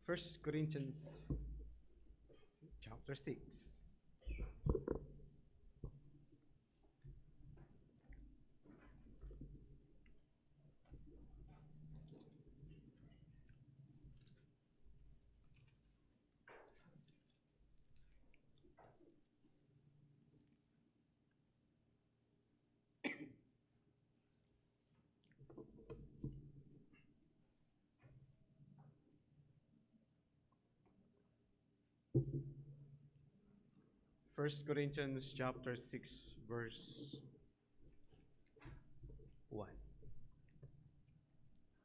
First Corinthians chapter 6. First Corinthians chapter 6 verse 1.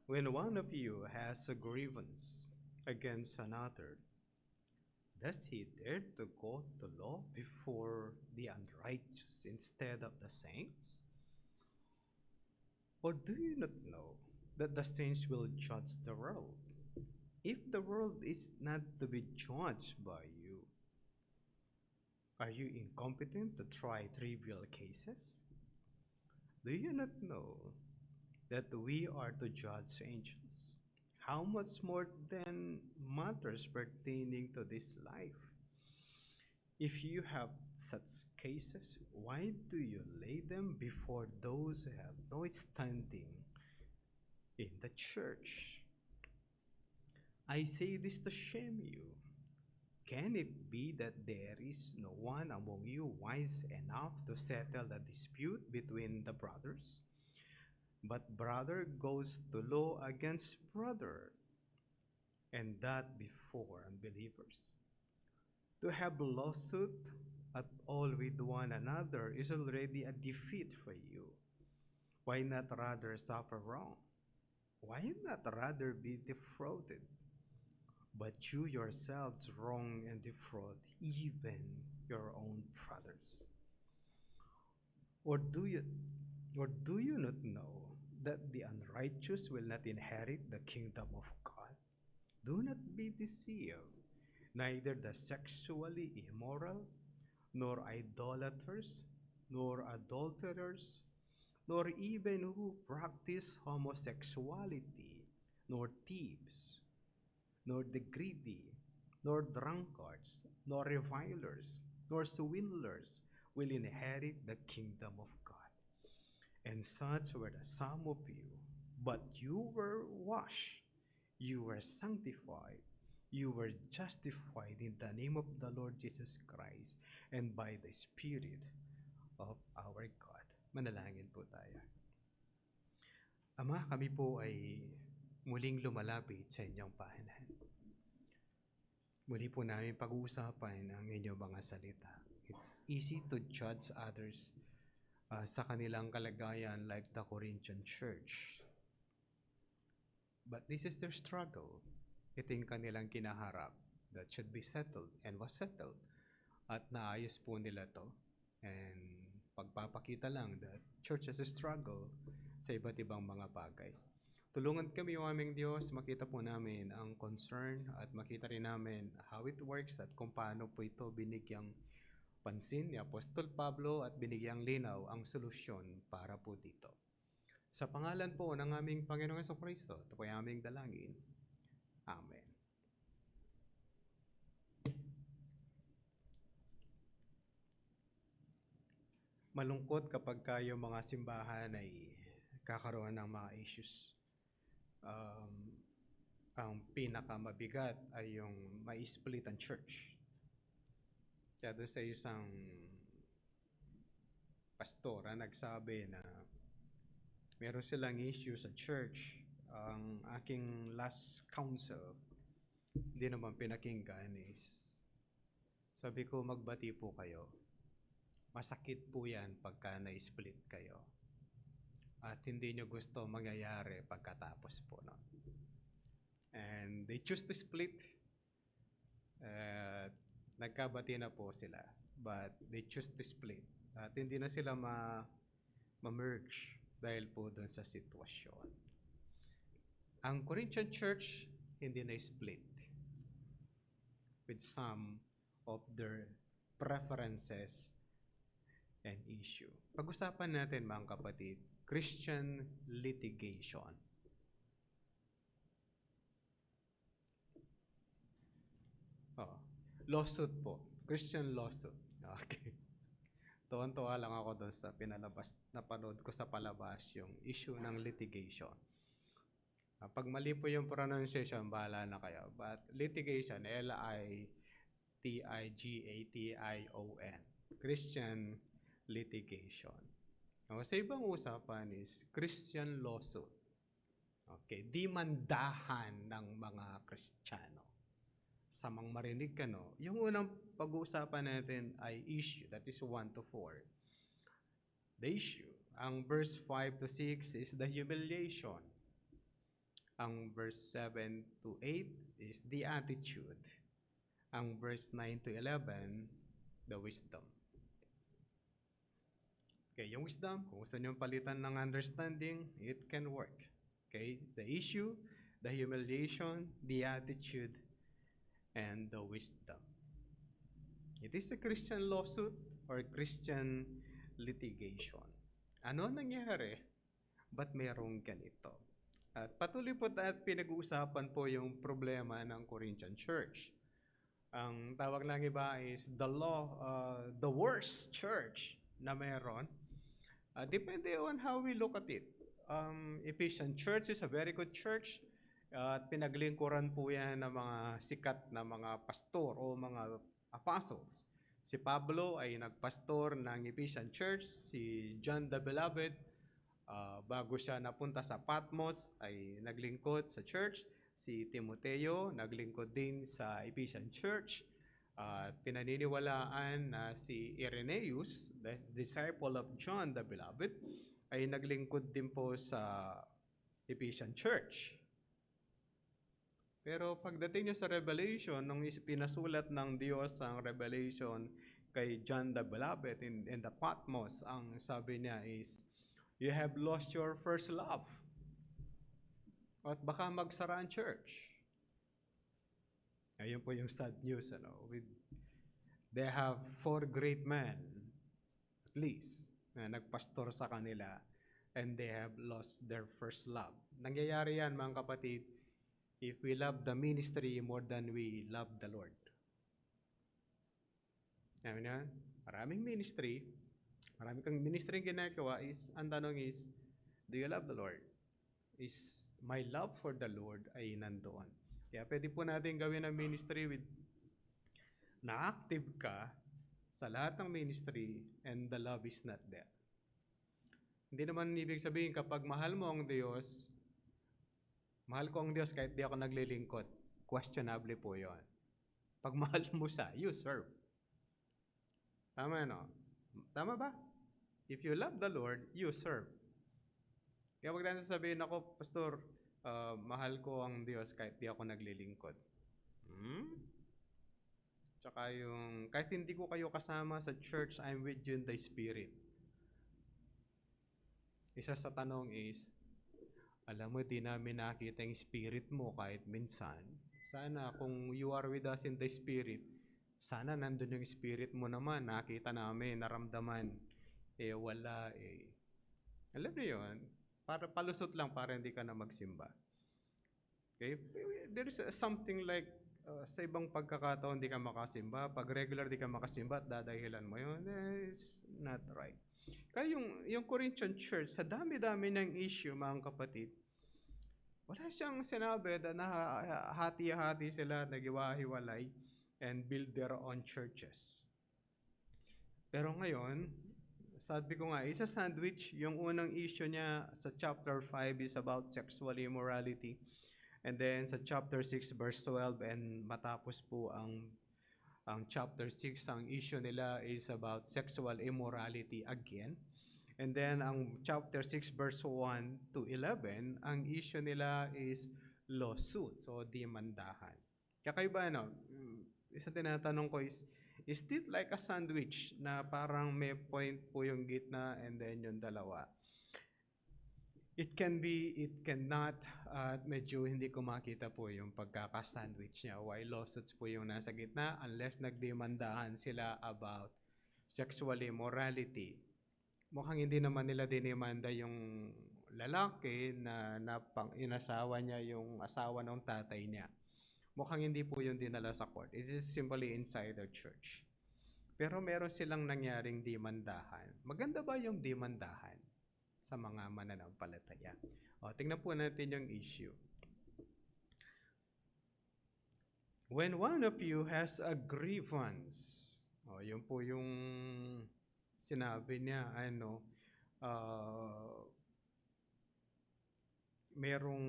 When one of you has a grievance against another, does he dare to go to law before the unrighteous instead of the saints? Or do you not know that the saints will judge the world? If the world is not to be judged by you, are you incompetent to try trivial cases? Do you not know that we are to judge angels? How much more than matters pertaining to this life? If you have such cases, why do you lay them before those who have no standing in the church? I say this to shame you. Can it be that there is no one among you wise enough to settle the dispute between the brothers? But brother goes to law against brother, and that before unbelievers. To have lawsuit at all with one another is already a defeat for you. Why not rather suffer wrong? Why not rather be defrauded? But you yourselves wrong and defraud even your own brothers. Or do you not know that the unrighteous will not inherit the kingdom of God? Do not be deceived. Neither the sexually immoral, nor idolaters, nor adulterers, nor even who practice homosexuality, nor thieves, nor the greedy, nor drunkards, nor revilers, nor swindlers will inherit the kingdom of God. And such were the some of you, but you were washed, you were sanctified, you were justified in the name of the Lord Jesus Christ and by the Spirit of our God. Manalangin po tayo. Ama, kami po ay muling lumalapit sa inyong pahanan. Muli po namin pag-uusapan ang inyong mga salita. It's easy to judge others sa kanilang kalagayan like the Corinthian church. But this is their struggle. Ito yung kanilang kinaharap that should be settled and was settled. At naayos po nila to. And pagpapakita lang that church has a struggle sa iba't ibang mga bagay. Tulungan kami, o aming Diyos, makita po namin ang concern at makita rin namin how it works at kung paano po ito binigyang pansin ni Apostol Pablo at binigyang linaw ang solusyon para po dito. Sa pangalan po ng aming Panginoong Jesucristo, ito po ay aming dalangin. Amen. Malungkot kapag kayo mga simbahan ay kakaroon ng mga issues. Ang pinakamabigat ay yung ma-split ang church. Kaya doon sa isang pastora nagsabi na meron silang issue sa church. Ang aking last counsel, hindi naman pinakinggan is, sabi ko, magbati po kayo. Masakit po yan pagka na-split kayo. At hindi nyo gusto mangyayari pagkatapos po, no? And they choose to split. Nagkabati na po sila. But they choose to split. At hindi na sila ma-merge dahil po doon sa sitwasyon. Ang Corinthian church, hindi na split with some of their preferences and issue. Pag-usapan natin, mga kapatid, Christian litigation. Lawsuit po. Christian lawsuit. Okay. Tuwan-tuwa lang ako doon sa napanood ko sa palabas yung issue ng litigation. Pag mali po yung pronunciation, bahala na kayo. But litigation, Litigation. Christian litigation. Sa ibang usapan is Christian lawsuit. Okay, dimandahan ng mga Kristiyano. Sa mga marinig ka, no? Yung unang pag-uusapan natin ay issue, that is 1 to 4. The issue. Ang verse 5 to 6 is the humiliation. Ang verse 7 to 8 is the attitude. Ang verse 9 to 11, the wisdom. Okay, yung wisdom, kung gusto nyo palitan ng understanding, it can work. Okay, the issue, the humiliation, the attitude, and the wisdom. It is a Christian lawsuit or Christian litigation. Ano nangyari? Ba't mayroong ganito? At patuloy po at pinag-uusapan po yung problema ng Corinthian Church. Ang tawag lang iba is the worst church na meron. Depende on how we look at it. Ephesian Church is a very good church. At pinaglingkuran po yan ng mga sikat na mga pastor o mga apostles. Si Pablo ay nagpastor ng Ephesian Church. Si John the Beloved, bago siya napunta sa Patmos, ay naglingkod sa church. Si Timoteo, naglingkod din sa Ephesian Church. Pinaniniwalaan na si Irenaeus, the disciple of John the Beloved, ay naglingkod din po sa Ephesian Church. Pero pagdating niyo sa Revelation, nung pinasulat ng Diyos ang Revelation kay John the Beloved in the Patmos, ang sabi niya is, you have lost your first love. At baka magsara ang church. Ayun po yung sad news. They have 4 great men, at least, na nagpastor sa kanila, and they have lost their first love. Nangyayari yan, mga kapatid, if we love the ministry more than we love the Lord. Amen yan? Maraming ministry, marami kang ministry ginagawa is, ang tanong is, do you love the Lord? Is my love for the Lord ay nandoon. Kaya pwede po natin gawin ang ministry with na-active ka sa lahat ng ministry and the love is not there. Hindi naman ibig sabihin kapag mahal mo ang Diyos, mahal ko ang Diyos kahit di ako naglilingkod. Questionable po yon. Pag mahal mo siya, you serve. Tama, no? Tama ba? If you love the Lord, you serve. Kaya wag natin sabihin ako, Pastor, mahal ko ang Diyos kahit di ako naglilingkod. Tsaka yung, kahit hindi ko kayo kasama sa church, I'm with you in the Spirit. Isa sa tanong is, alam mo, di namin nakita yung Spirit mo kahit minsan. Sana kung you are with us in the Spirit, sana nandun yung Spirit mo naman, nakita namin, naramdaman. Wala eh. Alam niyo yun? Para palusot lang para hindi ka na magsimba. Okay? There is something like sa ibang pagkakataon di ka makasimba. Pag regular di ka makasimba at dadahilan mo yun, it's not right. Kaya yung Corinthian Church, sa dami-dami ng issue, mga kapatid, wala siyang sinabi na hati-hati sila, nagiwa-hiwalay, and build their own churches. Pero ngayon, sabi ko nga, isa sandwich, yung unang issue niya sa chapter 5 is about sexual immorality. And then sa chapter 6 verse 12 and matapos po ang chapter 6, ang issue nila is about sexual immorality again. And then ang chapter 6 verse 1 to 11, ang issue nila is lawsuit, so demandahan. Kakaiba, isa tinatanong ko is it like a sandwich na parang may point po yung gitna and then yung dalawa? It can be, it cannot, at medyo hindi ko makita po yung pagkaka-sandwich niya. Why lawsuits po yung nasa gitna unless nagdemandahan sila about sexual immorality. Mukhang hindi naman nila dinemanda yung lalaki na inasawa niya yung asawa ng tatay niya. Mukhang hindi po yung dinala sa court. It is simply inside the church. Pero meron silang nangyaring demandahan. Maganda ba yung demandahan sa mga mananampalataya? O, tingnan po natin yung issue. When one of you has a grievance, yun po yung sinabi niya, merong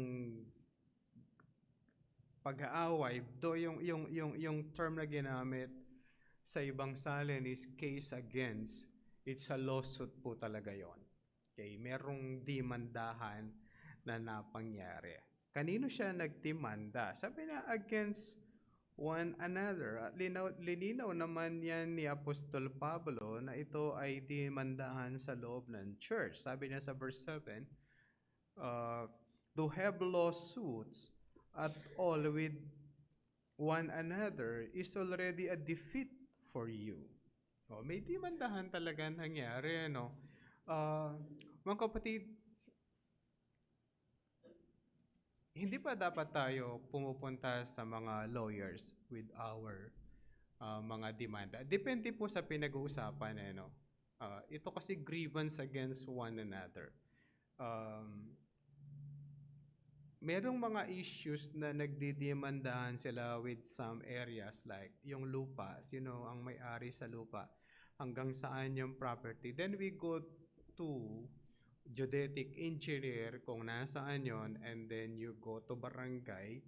pag-aaway, do yung term na ginamit sa ibang salin is case against, it's a lawsuit po talaga yon. Okay, merong demandahan na napangyari. Kanino siya nagdemanda? Sabi niya, against one another. Lininaw naman yan ni Apostol Pablo na ito ay demandahan sa loob ng church. Sabi niya sa verse 7, to have lawsuits at all with one another is already a defeat for you. May demandahan talaga nangyari, mga kapatid, hindi pa dapat tayo pumupunta sa mga lawyers with our mga demanda. Depende po sa pinag-uusapan. Ito kasi grievance against one another. Merong mga issues na nagdidemandahan sila with some areas like yung lupa, sino ang may-ari sa lupa, hanggang saan yung property. Then we go to geodetic engineer kung nasaan yon, and then you go to barangay,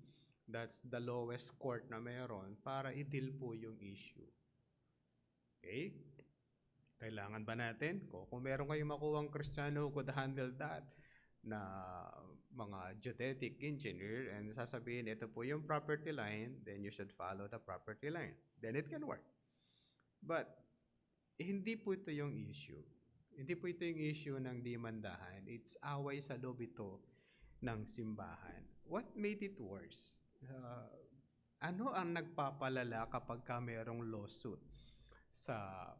that's the lowest court na meron, para i-deal po yung issue. Okay? Kailangan ba natin? Kung meron kayong makuhang Kristiyano who could handle that, na mga geodetic engineer, and sasabihin ito po yung property line, then you should follow the property line. Then it can work. But hindi po ito yung issue. Hindi po ito yung issue ng demandahan. It's away sa loob ito ng simbahan. What made it worse? Ano ang nagpapalala kapag ka mayroong lawsuit sa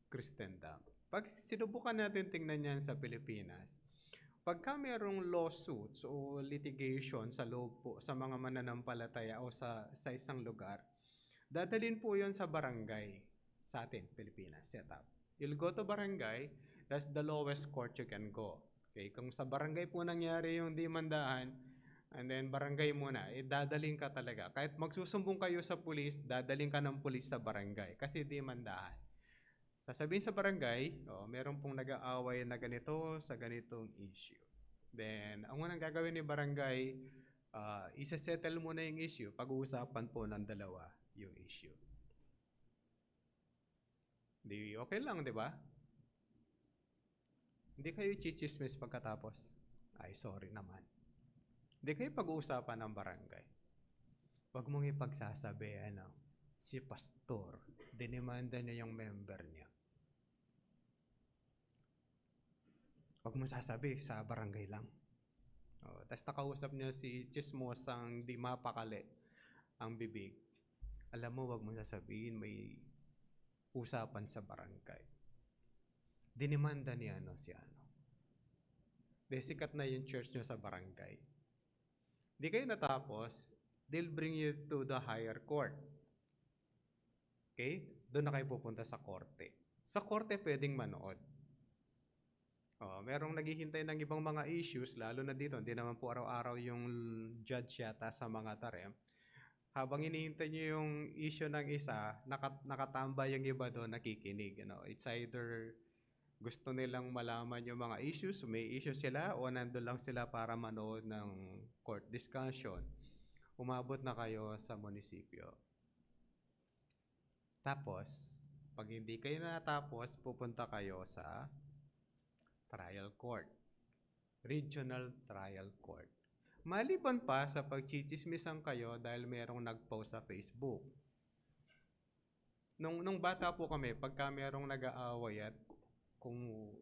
Kristendom? Pag sinubukan natin tingnan yan sa Pilipinas, pagka mayroong lawsuits o litigation sa loob po sa mga mananampalataya o sa isang lugar, dadalhin po yon sa barangay sa atin, Pilipinas, set up. You'll go to barangay, that's the lowest court you can go. Okay, kung sa barangay po nangyari yung demandahan, and then barangay muna, dadalhin ka talaga. Kahit magsusumbong kayo sa pulis, dadalhin ka ng pulis sa barangay kasi demandahan. Sasabihin sa barangay, meron pong nag-aaway na ganito sa ganitong issue. Then, ang unang gagawin ni barangay, isa-settle muna yung issue. Pag-uusapan po ng dalawa yung issue. Okay lang, di ba? Hindi kayo chichismis pagkatapos. Ay, sorry naman. Hindi kayo pag-uusapan ng barangay. Huwag mong ipagsasabi, si pastor, dinimanda niya yung member niya. Huwag mo sasabi, sa barangay lang. Tapos nakausap niya si chismosang di mapakali ang bibig. Alam mo, huwag mo sasabihin, may usapan sa barangay. Dinimanda niya si sikat na yung church niyo sa barangay. Di kayo natapos, they'll bring you to the higher court. Okay? Doon na kayo pupunta sa korte. Sa korte pwedeng manood. Merong naghihintay ng ibang mga issues, lalo na dito, hindi naman po araw-araw yung judge yata sa mga tarem. Habang hinihintay nyo yung issue ng isa, nakatambay yung iba doon, nakikinig. It's either gusto nilang malaman yung mga issues, may issues sila, o nandun lang sila para manood ng court discussion. Umabot na kayo sa munisipyo. Tapos, pag hindi kayo natapos, pupunta kayo sa trial court. Regional trial court. Maliban pa sa pagchichismisan kayo dahil merong nag-post sa Facebook. Nung bata po kami, pagka merong nag-aaway at kung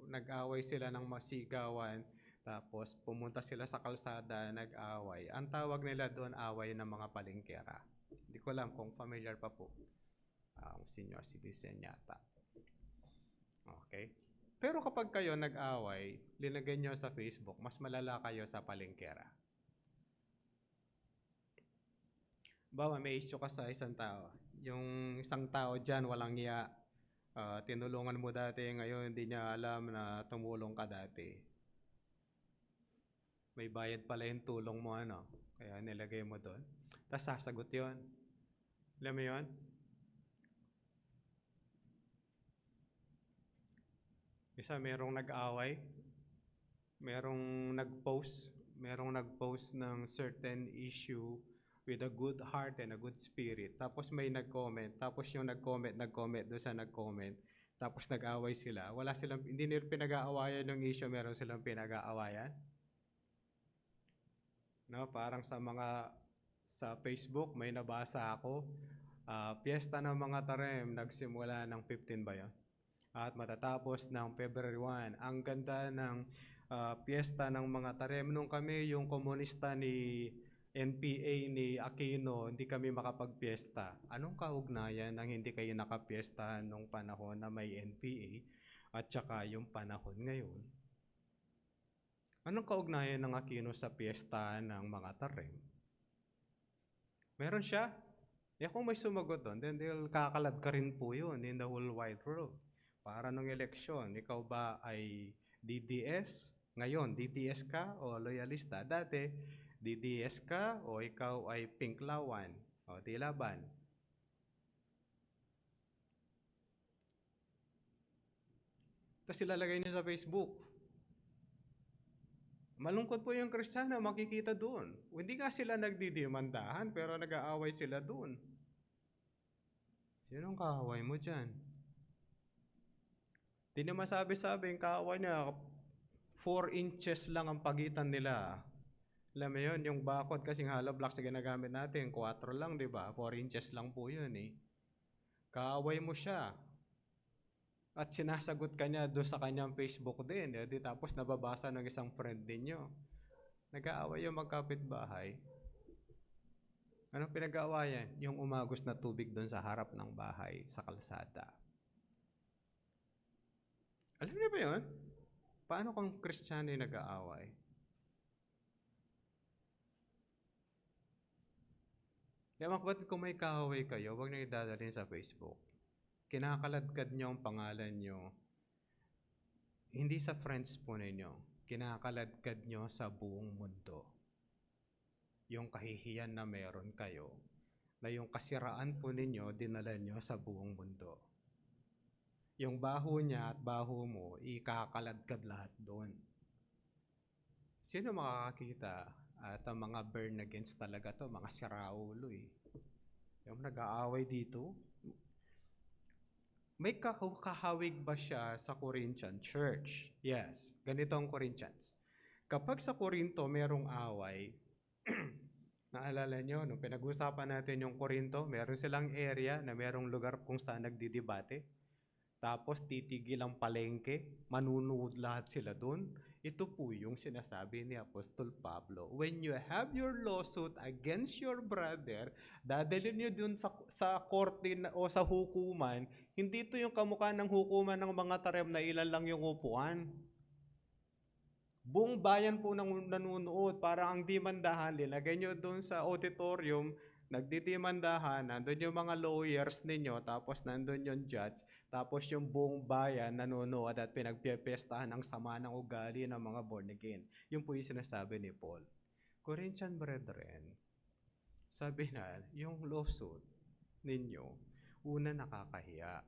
nag-aaway sila ng masigawan, tapos pumunta sila sa kalsada, nag-aaway, ang tawag nila doon away ng mga palengkera. Hindi ko alam kung familiar pa po. Senior citizen yata. Okay? Pero kapag kayo nag-away, linagay nyo sa Facebook, mas malala kayo sa palengkera. Bawa may issue ka sa isang tao. Yung isang tao dyan, walang iya. Tinulungan mo dati, ngayon hindi niya alam na tumulong ka dati. May bayad pala yung tulong mo, ano? Kaya nilagay mo doon. Tapos sasagot yon. Alam mo yon? Isa, merong nag-post ng certain issue with a good heart and a good spirit. Tapos may nag-comment, tapos yung nag-comment doon sa nag-comment, tapos nag-away sila. Hindi nila pinag-aawayan yung issue, meron silang pinag-aawayan. No, parang sa Facebook may nabasa ako, piyesta ng mga Tarem nagsimula ng 15 ba 'yon? At matatapos ng February 1. Ang ganda ng piyesta ng mga Tarem. Nung kami yung komunista ni NPA ni Aquino, hindi kami makapagpiesta. Anong kaugnayan ng hindi kayo nakapiesta nung panahon na may NPA at saka yung panahon ngayon? Anong kaugnayan ng Aquino sa piyesta ng mga Tarem? Meron siya? Kung may sumagot doon, then kakalad ka rin po yun in the whole wide world. Para nung eleksyon, ikaw ba ay DDS? Ngayon, DDS ka o loyalista? Dati, DDS ka o ikaw ay pinklawan o di laban? Tapos ilalagay niyo sa Facebook. Malungkot po yung Kristiyano, makikita doon. Hindi nga sila nagdidimandahan, pero nag-aaway sila doon. Sinong kaaway mo dyan? Di na masabi-sabi yung kaaway niya, 4 inches lang ang pagitan nila. Alam mo yun, yung bakod kasing hollow blocks na ginagamit natin, 4 lang, di ba? 4 inches lang po yun eh. Kaaway mo siya. At sinasagot ka niya doon sa kanyang Facebook din. Tapos nababasa ng isang friend ninyo. Nag-aaway yung magkapitbahay. Anong pinag-aawayan? Yung umagos na tubig doon sa harap ng bahay, sa kalsada. Alam niyo ba yun? Paano kung Kristiyano yung nag-aaway? Kaya mga kapatid, kung may kaaway kayo, huwag niyo idadalhin sa Facebook. Kinakaladkad niyo ang pangalan niyo, hindi sa friends po ninyo, kinakaladkad niyo sa buong mundo. Yung kahihiyan na meron kayo, na yung kasiraan po ninyo, dinala niyo sa buong mundo. Yung baho niya at baho mo, ikakaladkad lahat doon. Sino makakakita? At ang mga burn against talaga to, mga siraulo eh. Yung nag-aaway dito, may kahawig ba siya sa Corinthian church? Yes, ganito ang Corinthians. Kapag sa Corinto merong away, naalala nyo, nung pinag-usapan natin yung Corinto, meron silang area na merong lugar kung saan nagdidebate. Tapos titigil ang palengke, manunood lahat sila doon. Ito po yung sinasabi ni Apostol Pablo. When you have your lawsuit against your brother, dadalhin nyo dun sa korte o sa hukuman, hindi ito yung kamukha ng hukuman ng mga Tarem na ilan lang yung upuan. Buong bayan po nang nanunood, parang ang dimandahan, linagay nyo doon sa auditorium, nagdidimandahan, nandun yung mga lawyers ninyo, tapos nandun yung judge, tapos yung buong bayan nanonood at pinagpiyestahan ang sama ng ugali ng mga born again. Yung po yung sinasabi ni Paul. Corinthian brethren, sabi na, yung lawsuit ninyo, una nakakahiya.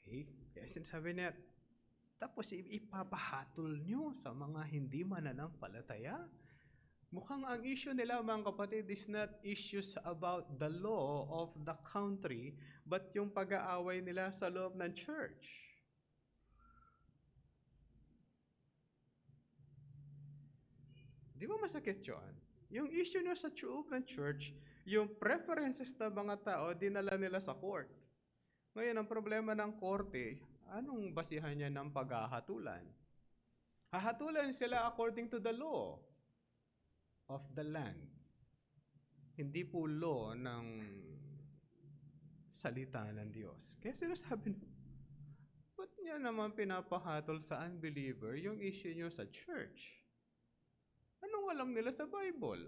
Okay? Kaya sinasabi niya, tapos ipapahatol nyo sa mga hindi mananampalataya. Mukhang ang issue nila mga kapatid is not issues about the law of the country, but yung pag-aaway nila sa loob ng church. Di ba masakit yun? Yung issue nyo sa loob ng church, yung preferences ng mga tao, dinala nila sa court. Ngayon, ang problema ng korte, anong basihan niya ng paghahatulan? Hahatulan sila according to the law of the land. Hindi po law ng salita ng Diyos. Kaya sinasabi nyo, ba't niya naman pinapahatol sa unbeliever yung issue nyo sa church? Anong alam nila sa Bible?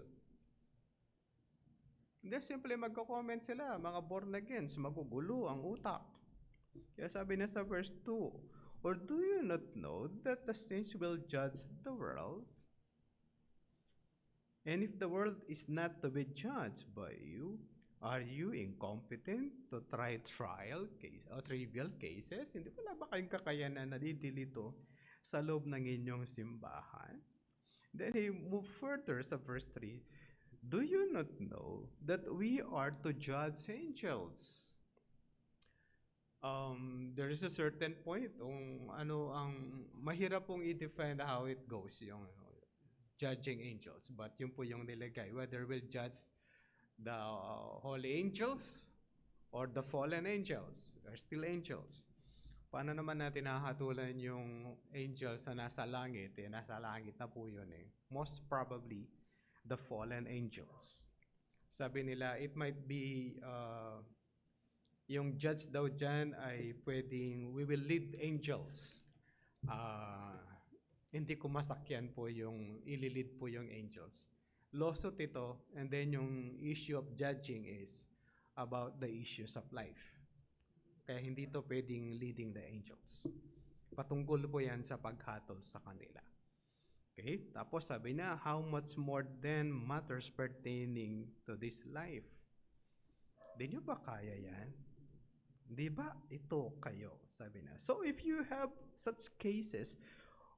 Hindi, simple magko-comment sila, mga born agains, magugulo ang utak. Kaya sabi na sa verse 2, or do you not know that the saints will judge the world? And if the world is not to be judged by you, are you incompetent to try trial case or trivial cases? Hindi wala ba kayong kakayanan na didilito sa loob ng inyong simbahan? Then he moved further sa verse 3, do you not know that we are to judge angels? There is a certain point kung ano ang mahirap pong i-define how it goes yung judging angels, but yun po yung nilagay, whether we'll judge the holy angels or the fallen angels, are still angels. Paano naman natin nahatulan yung angels na nasa langit? Nasa langit na po yun eh. Most probably, the fallen angels. Sabi nila, it might be, yung judge daw dyan ay pwedeng, we will lead angels. Hindi ko masakyan po yung, ililid po yung angels. Lawsuit ito, and then yung issue of judging is about the issues of life. Kaya hindi ito pwedeng leading the angels. Patungkol po yan sa paghatol sa kanila. Okay? Tapos sabi na, how much more than matters pertaining to this life? Di nyo ba kaya yan? Di ba ito kayo? Sabi na. So if you have such cases,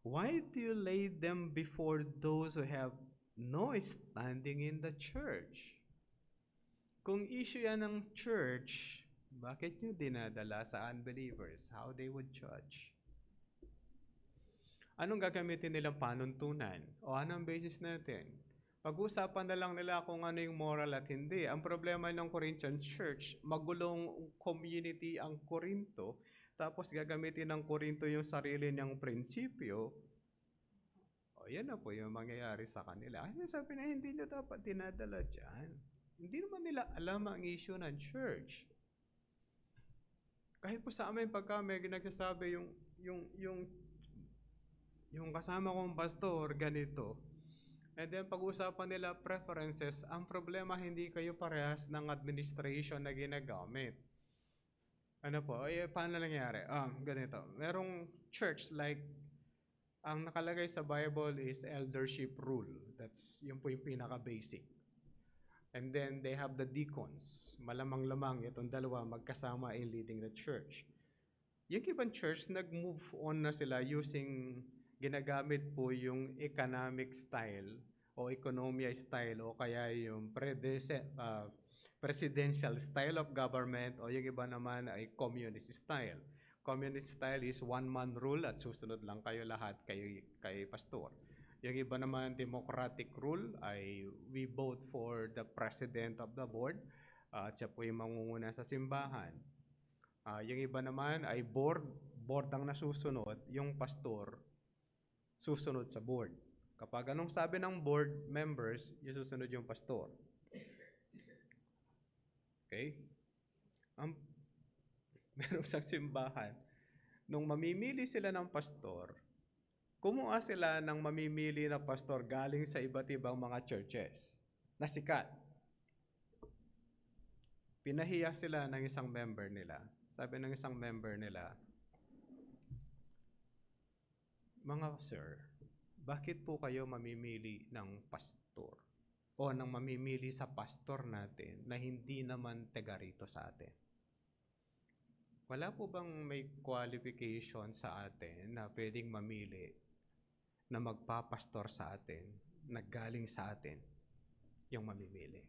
why do you lay them before those who have no standing in the church? Kung issue yan ng church, bakit nyo dinadala sa unbelievers? How they would judge? Anong gagamitin nilang panuntunan? O anong basis natin? Pag-usapan na lang nila kung ano yung moral at hindi. Ang problema ng Corinthian Church, magulong community ang Korinto, tapos gagamitin ng Korinto yung sarili niyang prinsipyo, o yan na po yung mangyayari sa kanila. Ay, sabi na hindi nyo dapat dinadala dyan. Hindi naman nila alam ang issue ng church. Kahit po sa amin, pagka may nagsasabi yung kasama kong pastor, ganito, and then pag-usapan nila preferences, ang problema hindi kayo parehas ng administration na ginagamit. Ano po, paano nangyari? Ganito, merong church like, ang nakalagay sa Bible is eldership rule. That's, yun po yung pinaka-basic. And then they have the deacons. Malamang-lamang itong dalawa magkasama in leading the church. Yung ibang church, nag-move on na sila using, ginagamit po yung economic style o economia style o kaya yung presidential style of government o yung iba naman ay communist style. Communist style is one-man rule at susunod lang kayo lahat kay pastor. Yung iba naman democratic rule ay we vote for the president of the board at siya po yung mangunguna sa simbahan. Yung iba naman ay board ang nasusunod, yung pastor susunod sa board. Kapag anong sabi ng board members, yung susunod yung pastor. Okay? Merong isang simbahan, nung mamimili sila ng pastor, kumuha sila ng mamimili na pastor galing sa iba't ibang mga churches na sikat. Pinahiya sila ng isang member nila. Sabi ng isang member nila, mga sir, bakit po kayo mamimili ng pastor? O nang mamimili sa pastor natin na hindi naman taga rito sa atin? Wala po bang may qualification sa atin na pwedeng mamili na magpapastor sa atin, na galing sa atin, yung mamimili?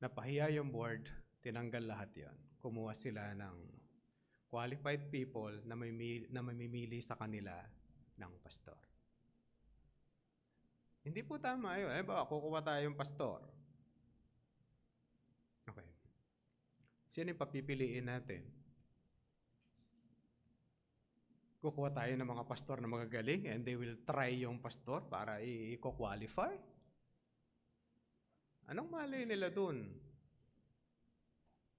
Napahiya yung board, tinanggal lahat yon. Kumuha sila ng qualified people na mamimili sa kanila ng pastor. Hindi po tama yun. Ba, kukuha tayong pastor. Okay. Sino yung papipiliin natin? Kukuha tayo ng mga pastor na magagaling and they will try yung pastor para i-qualify? Anong mali nila dun?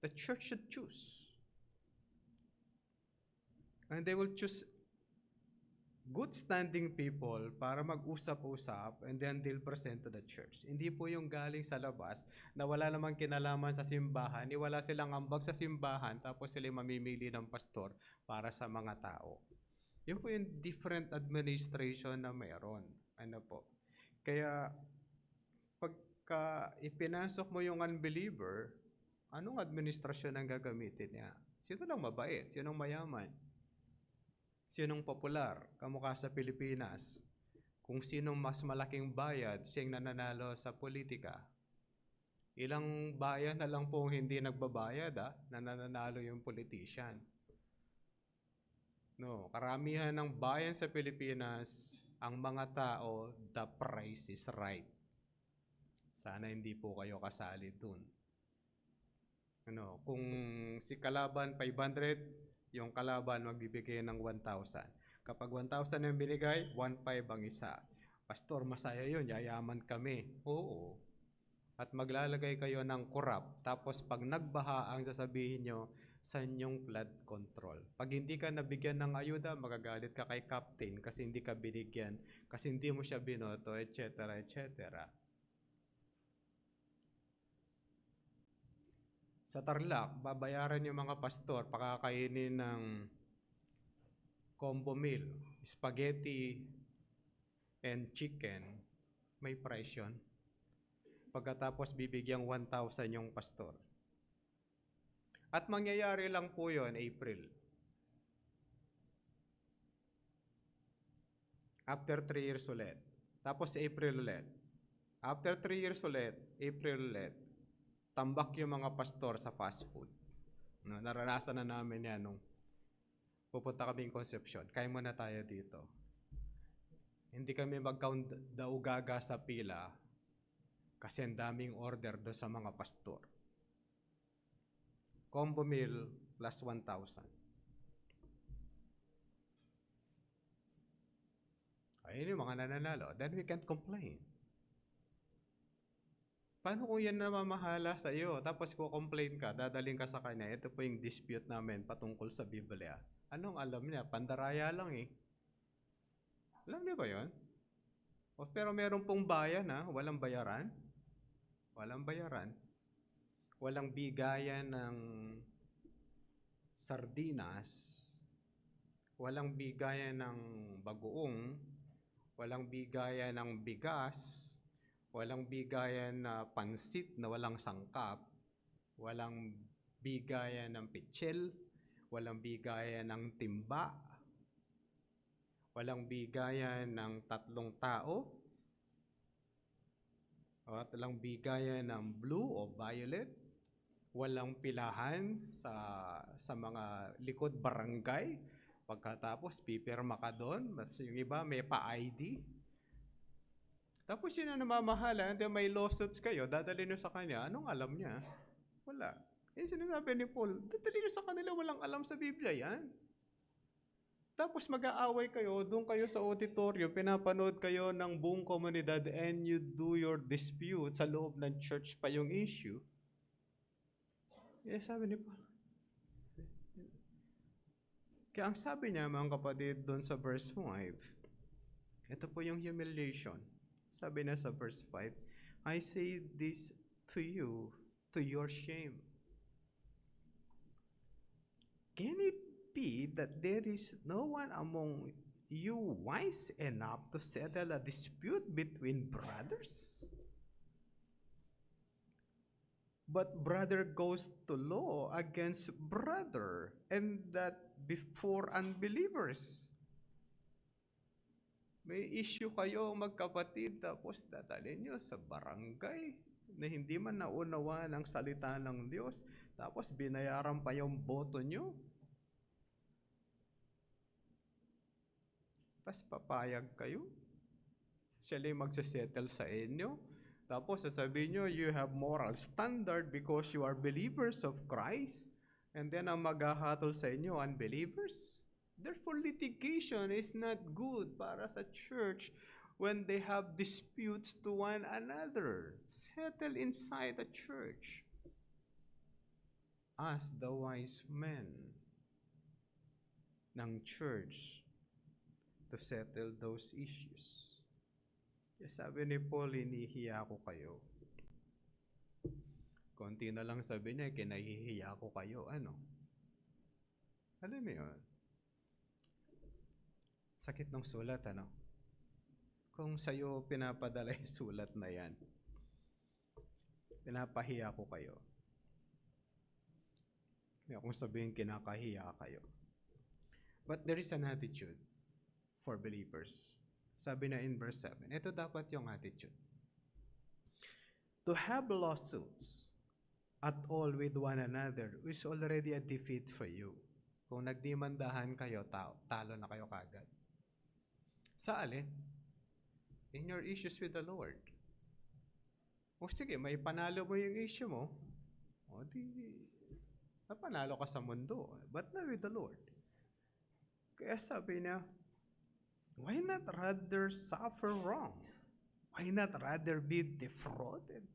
The church should choose. And they will choose good standing people para mag-usap-usap and then they'll present to the church. Hindi po yung galing sa labas na wala namang kinalaman sa simbahan, ni wala silang ambag sa simbahan, tapos sila mamimili ng pastor para sa mga tao. Yun po yung different administration na mayroon. Ano po? Kaya pagka ipinasok mo yung unbeliever, anong administrasyon ang gagamitin niya? Sino lang mabait? Sinong mayaman? Sinong popular? Kamukha sa Pilipinas. Kung sinong mas malaking bayad, siyang nananalo sa politika. Ilang bayan na lang po hindi nagbabayad na nananalo yung politician. No, karamihan ng bayan sa Pilipinas, ang mga tao, the price is right. Sana hindi po kayo kasali dun. Ano, kung si kalaban 500, yung kalaban magbibigay ng 1,000. Kapag 1,000 yung binigay, 1,500 ang isa. Pastor, masaya yun, yayaman kami. Oo. At maglalagay kayo ng corrupt. Tapos pag nagbaha, ang sasabihin nyo, sa inyong flood control. Pag hindi ka nabigyan ng ayuda, magagalit ka kay captain kasi hindi ka binigyan, kasi hindi mo siya binoto, etc. etc. Sa Tarlac, babayaran yung mga pastor, pakakainin ng combo meal, spaghetti and chicken, may price yun. Pagkatapos bibigyan 1,000 yung pastor. At mangyayari lang po yun, April. After 3 years ulit. Tapos April ulit. After 3 years ulit, April ulit. Tambak yung mga pastor sa fast food. No, naranasan na namin yan nung pupunta kaming Concepcion. Kaya muna tayo dito. Hindi kami mag-count daw gaga sa pila kasi ang daming order do sa mga pastor. Combo meal plus 1,000. Ayun yung mga nananalo. Then we can't complain. Paano kung yan namamahala sa iyo, tapos ko-complain ka, dadaling ka sa kanya, ito po yung dispute namin patungkol sa Biblia. Anong alam niya? Pandaraya lang eh. Alam niyo ba yun? Pero meron pong bayan walang bayaran. Walang bayaran. Walang bigayan ng sardinas. Walang bigayan ng bagoong. Walang bigayan ng bigas. Walang bigayan na pansit na walang sangkap. Walang bigayan ng pitsil. Walang bigayan ng timba. Walang bigayan ng 3 tao. At walang bigayan ng blue o violet. Walang pilahan sa mga likod barangay. Pagkatapos, pipirma ka doon. At yung iba, may pa-ID. Tapos yun ang namamahala. And then may lawsuits kayo, dadalhin nyo sa kanya. Anong alam niya? Wala. Sinasabi ni Paul, dadalhin nyo sa kanila, walang alam sa Biblia yan. Tapos mag-aaway kayo, doon kayo sa auditorium, pinapanood kayo ng buong komunidad and you do your dispute sa loob ng church pa yung issue. Sabi ni Paul. Kaya ang sabi niya, mga kapatid, doon sa verse 5, ito po yung humiliation. Sabi na sa verse 5, I say this to you, to your shame. Can it be that there is no one among you wise enough to settle a dispute between brothers? But brother goes to law against brother, and that before unbelievers. May issue kayo magkapatid, tapos dadalhin nyo sa barangay na hindi man naunawa ng salita ng Diyos, tapos binayaran pa yung boto nyo. Tapos papayag kayo. Sila yung magsasettle sa inyo. Tapos sasabihin nyo, you have moral standard because you are believers of Christ. And then ang maghahatol sa inyo, unbelievers. Therefore, litigation is not good para sa church when they have disputes to one another. Settle inside the church as the wise men ng church to settle those issues. Kaya sabi ni Paul, hinihiya ko kayo. Konti na lang sabi niya, kinahihiya ko kayo. Ano? Alam mo yun? Sakit ng sulat, ano? Kung sa'yo pinapadala yung sulat na yan, pinapahiya ko kayo. Kaya kung sabihin, kinakahiya kayo. But there is an attitude for believers. Sabi na in verse 7, ito dapat yung attitude. To have lawsuits at all with one another is already a defeat for you. Kung nagdimandahan kayo, talo na kayo kagad. Sa alin? In your issues with the Lord. O sige, may panalo mo yung issue mo, o di, napanalo ka sa mundo, but not with the Lord. Kaya sabi niya, why not rather suffer wrong? Why not rather be defrauded?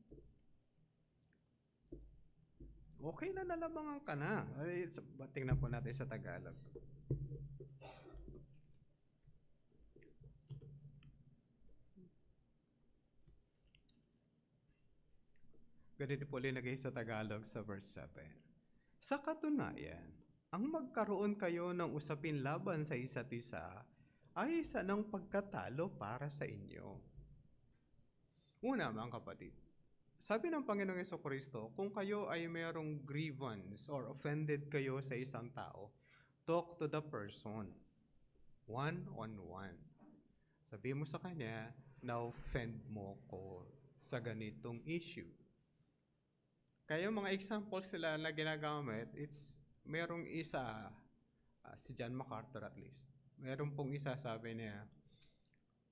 Okay na nalamangan ka na. Ay, tingnan po natin sa Tagalog. Ganito po linagay sa Tagalog sa verse 7. Sa katunayan, ang magkaroon kayo ng usapin laban sa isa't isa ay isa ng pagkatalo para sa inyo. Una, mga kapatid, sabi ng Panginoong Jesucristo, kung kayo ay mayroong grievance or offended kayo sa isang tao, talk to the person, one-on-one. Sabi mo sa kanya, na-offend mo ko sa ganitong issue. Kaya yung mga examples nila na ginagamit, merong isa, si John MacArthur at least, meron pong isa sabi niya,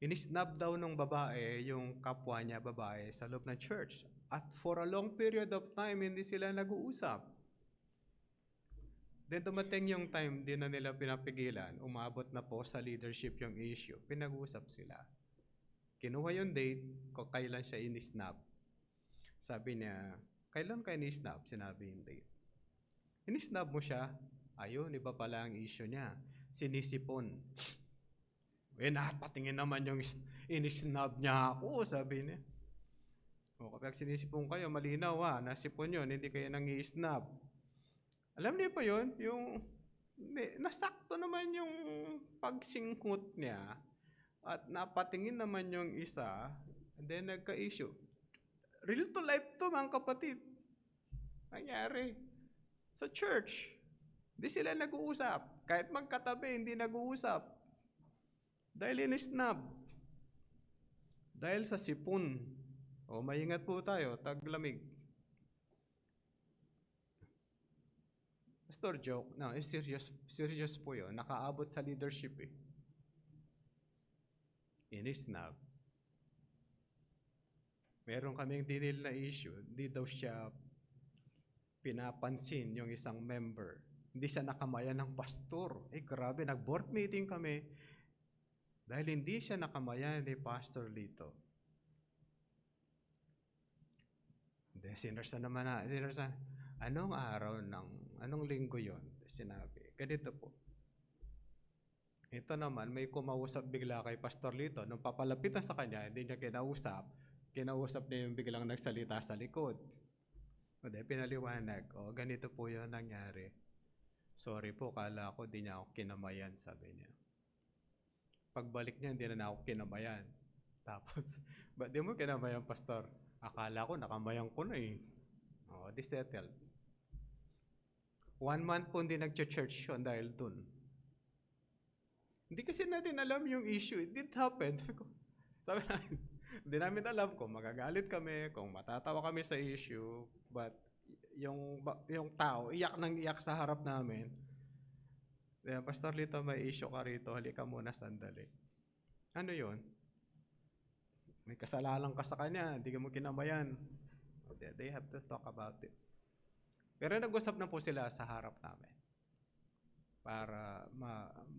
inisnab daw ng babae yung kapwa niya babae sa loob ng church. At for a long period of time, hindi sila nag-uusap. Then dumating yung time, di na nila pinapigilan, umabot na po sa leadership yung issue, pinag-uusap sila. Kinuha yung date, kung kailan siya inisnab. Sabi niya, kailan ka inisnab? Sinabi yung date. Inisnab mo siya, ayun, iba pala ang issue niya. Sinisipon. Napatingin naman yung inisnab niya ako, sabi niya. O kapag sinisipon kayo, malinaw nasipon yun, hindi kayo nang i-snab. Alam niyo pa yun? Yung, nasakto naman yung pagsingkot niya at napatingin naman yung isa, and then nagka-issue. Real to life to, mga kapatid. Nangyari. Sa church, hindi sila nag-uusap. Kahit magkatabi, hindi nag-uusap. Dahil inisnab. Dahil sa sipon. O, maingat po tayo, taglamig. Pastor joke. No, serious po yun. Nakaabot sa leadership eh. Inisnab. Meron kaming dinil na issue. Hindi daw siya pinapansin yung isang member. Hindi siya nakamayan ng pastor. Grabe, nag-board meeting kami. Dahil hindi siya nakamayan ni Pastor Lito. Sinners na naman anong araw anong linggo yon? Sinabi, ganito po. Ito naman, may kumausap bigla kay Pastor Lito. Nung papalapit na sa kanya, hindi niya kinausap niya yung biglang nagsalita sa likod. Pinaliwanag, ganito po yun nangyari. Sorry po, kala ko di niya ako kinamayan, sabi niya. Pagbalik niya, hindi na ako kinamayan. Tapos, ba't di mo kinamayan, Pastor? Akala ko, nakamayan ko na eh. Di settled. 1 month po hindi nag-church yun dahil dun. Hindi kasi natin alam yung issue. It did happen. Sabi natin, hindi namin alam kung magagalit kami, kung matatawa kami sa issue, but yung tao, iyak sa harap namin. Pastor Lito, may issue ka rito, halika muna sandali. Ano yun? May kasalanan ka sa kanya, hindi ka mo kinamayan. They have to talk about it. Pero nag-usap na po sila sa harap namin para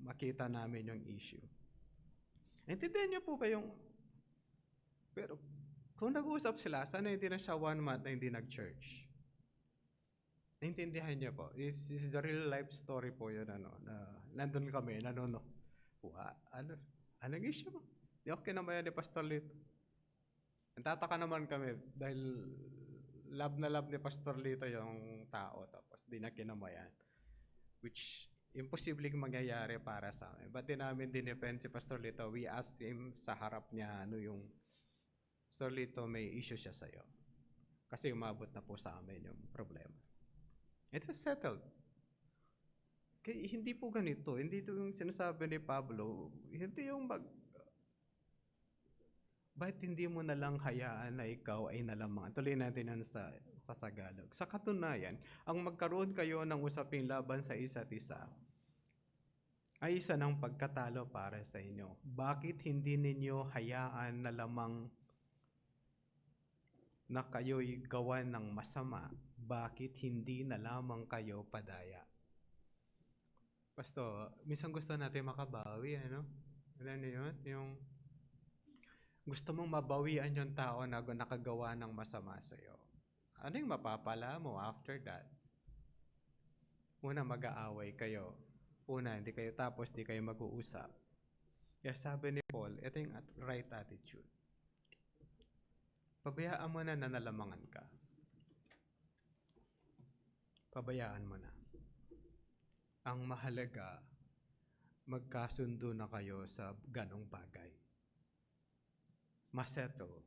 makita namin yung issue. Intindihan niyo po ba yung... Pero kung nag-uusap sila, sana hindi na siya 1 month na hindi nag-church. Naintindihan niyo po. This is a real life story po yun, na nandun kami, Anong issue? Di ako kinamayan ni Pastor Lito. Nagtataka naman kami dahil love na love ni Pastor Lito yung tao tapos di na kinamayan. Which imposibleng mangyayari para sa amin. Ba't di namin dinefend si Pastor Lito? We asked him sa harap niya yung Pastor Lito, may issue siya sa'yo. Kasi umabot na po sa amin yung problema. It was settled. Kaya hindi po ganito. Hindi ito yung sinasabi ni Pablo. Hindi yung bakit hindi mo na lang hayaan na ikaw ay nalamangan? Tuloy natin yan sa Tagalog. Sa katunayan, ang magkaroon kayo ng usaping laban sa isa't isa ay isa ng pagkatalo para sa inyo. Bakit hindi ninyo hayaan na lamang na kayo'y gawa ng masama? Bakit hindi na lamang kayo padaya? Pastor, minsan gusto natin makabawi, ano? Ano yun? Yung gusto mong mabawian yung tao na nakagawa ng masama sa'yo. Ano yung mapapala mo after that? Una, mag-aaway kayo. Una, hindi kayo tapos, hindi kayo mag-uusap. Kaya sabi ni Paul, ito yung right attitude. Pabayaan mo na nalamangan ka. Pabayaan mo na. Ang mahalaga, magkasundo na kayo sa ganong bagay. Masettle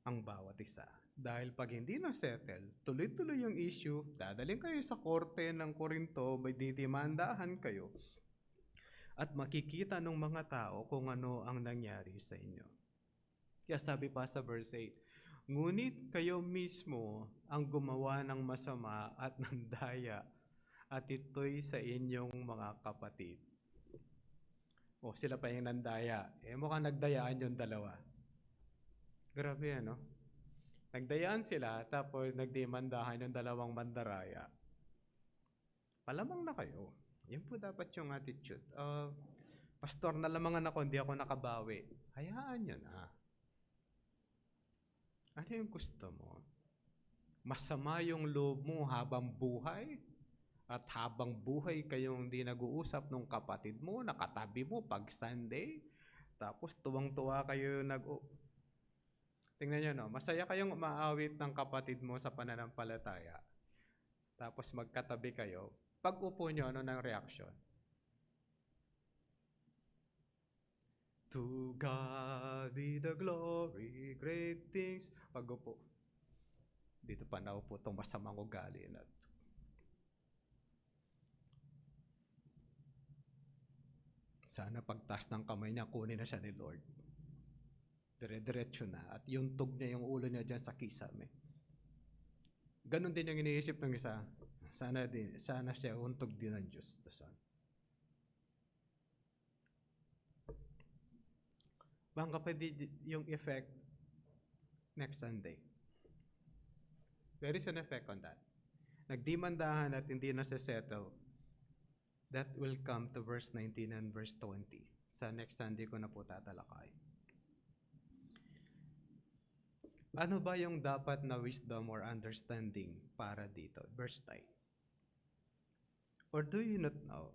ang bawat isa. Dahil pag hindi na-settle, tuloy-tuloy yung issue, dadaling kayo sa korte ng Korinto, may didemandahan kayo, at makikita ng mga tao kung ano ang nangyari sa inyo. Kaya sabi pa sa verse 8, ngunit kayo mismo ang gumawa ng masama at ng daya, at ito'y sa inyong mga kapatid. O sila pa yung nandaya. Mukhang nagdayaan yung dalawa. Grabe ano? Nagdayaan sila, tapos nagdemandahan yung dalawang mandaraya. Palamang na kayo. Yan po dapat yung attitude. Pastor, nalamangan ako, hindi ako nakabawi. Hayaan nyo na. Ano yung gusto mo? Masama yung loob mo habang buhay? At habang buhay kayong hindi nag-uusap nung kapatid mo, nakatabi mo pag Sunday, tapos tuwang-tuwa kayo tingnan nyo, no? Masaya kayong maawit ng kapatid mo sa pananampalataya. Tapos magkatabi kayo. Pag upo nyo, ano ng reaksyon? To God be the glory, great things. Pag upo. Dito pa naupo itong masamang ugali na sana pagtaas ng kamay niya, kunin na siya ni Lord. Dire-diretso na. At yung tug niya, yung ulo niya dyan sa kisame. Ganon din yung iniisip ng isa. Sana siya untog din ng Diyos. Mga kapatid, yung effect next Sunday. There is an effect on that. Nagdimandahan at hindi na settle. That will come to verse 19 and verse 20. Sa next Sunday ko na po tatalakay. Ano ba yung dapat na wisdom or understanding para dito? Verse 9. Or do you not know